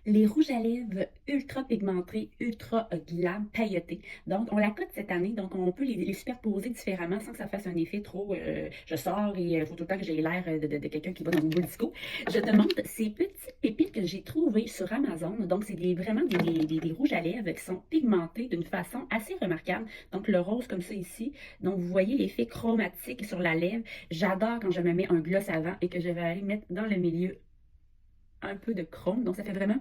Les rouges à lèvres ultra pigmentés, ultra glam, pailletés. Donc, on la cote cette année, donc on peut les superposer différemment sans que ça fasse un effet trop je sors et il faut tout le temps que j'ai l'air de quelqu'un qui va dans une boule disco. Je te montre ces petites pépites que j'ai trouvées sur Amazon. Donc, c'est vraiment des rouges à lèvres qui sont pigmentés d'une façon assez remarquable. Donc, le rose comme ça ici. Donc, vous voyez l'effet chromatique sur la lèvre. J'adore quand je me mets un gloss avant et que je vais aller mettre dans le milieu un peu de chrome. Donc, ça fait vraiment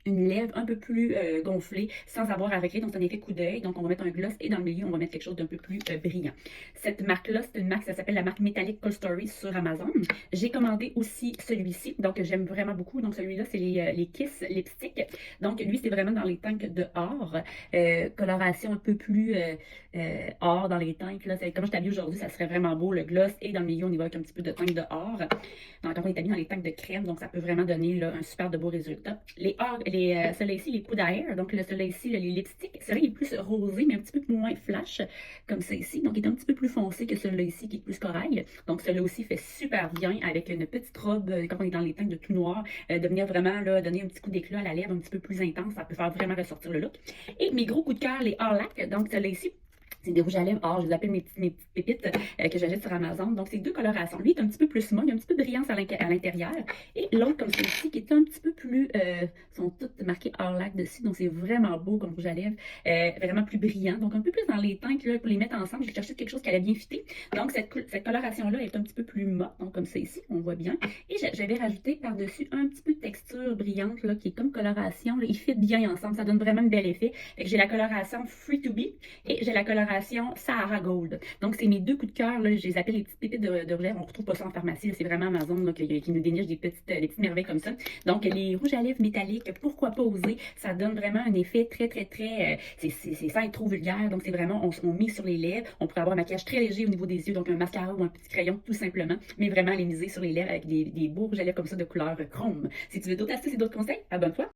une lèvre un peu plus gonflée sans avoir à recréer. Donc, c'est un effet coup d'œil. Donc, on va mettre un gloss et dans le milieu, on va mettre quelque chose d'un peu plus brillant. Cette marque-là, c'est une marque, ça s'appelle la marque Metallic Cold Story sur Amazon. J'ai commandé aussi celui-ci. Donc, j'aime vraiment beaucoup. Donc, celui-là, c'est les Kiss Lipstick. Donc, lui, c'est vraiment dans les teintes de or. Coloration un peu plus or dans les teintes. Là, comme je t'habille aujourd'hui, ça serait vraiment beau. Le gloss et dans le milieu, on y va avec un petit peu de teinte de or. Donc, on est habillé dans les teintes de crème. Donc, ça peut vraiment donner là, un super de beau résultat. Ceux-là-ci, les poudres à air, donc ceux-là-ci, les lipsticks, celui-là il est plus rosé, mais un petit peu moins flash, comme ça ici. Donc, il est un petit peu plus foncé que celui-là ici, qui est plus corail. Donc, celui-là aussi fait super bien avec une petite robe, quand on est dans les teintes de tout noir, de venir vraiment là, donner un petit coup d'éclat à la lèvre un petit peu plus intense. Ça peut faire vraiment ressortir le look. Et mes gros coups de cœur, les Orlac, donc celui-là ici, c'est des rouges à lèvres or, je les appelle mes petites pépites que j'achète sur Amazon. Donc, c'est deux colorations. Lui est un petit peu plus mauve, il y a un petit peu de brillance à l'intérieur. Et l'autre, comme celui-ci, qui est un petit peu plus, sont toutes marquées Orlac dessus. Donc, c'est vraiment beau comme rouge à lèvres, vraiment plus brillant. Donc, un peu plus dans les teintes, là, pour les mettre ensemble. J'ai cherché quelque chose qui allait bien fitter. Donc, cette coloration-là est un petit peu plus mate, donc comme ça ici, on voit bien. Et j'avais rajouté par-dessus un petit peu de texture brillante, là, qui est comme coloration. Là, ils fit bien ensemble. Ça donne vraiment un bel effet. Fait que j'ai la coloration Free to Be et j'ai la coloration Sahara Gold. Donc, c'est mes deux coups de cœur. Là, je les appelle les petites pépites de rouge à lèvres. On ne retrouve pas ça en pharmacie. C'est vraiment Amazon là, qui nous déniche des petites merveilles comme ça. Donc, les rouges à lèvres métalliques, pourquoi pas oser? Ça donne vraiment un effet très, très, très. C'est sans être trop vulgaire. Donc, c'est vraiment, on met sur les lèvres. On pourrait avoir un maquillage très léger au niveau des yeux. Donc, un mascara ou un petit crayon, tout simplement. Mais vraiment, les miser sur les lèvres avec des beaux rouges à lèvres comme ça de couleur chrome. Si tu veux d'autres astuces et d'autres conseils, abonne-toi.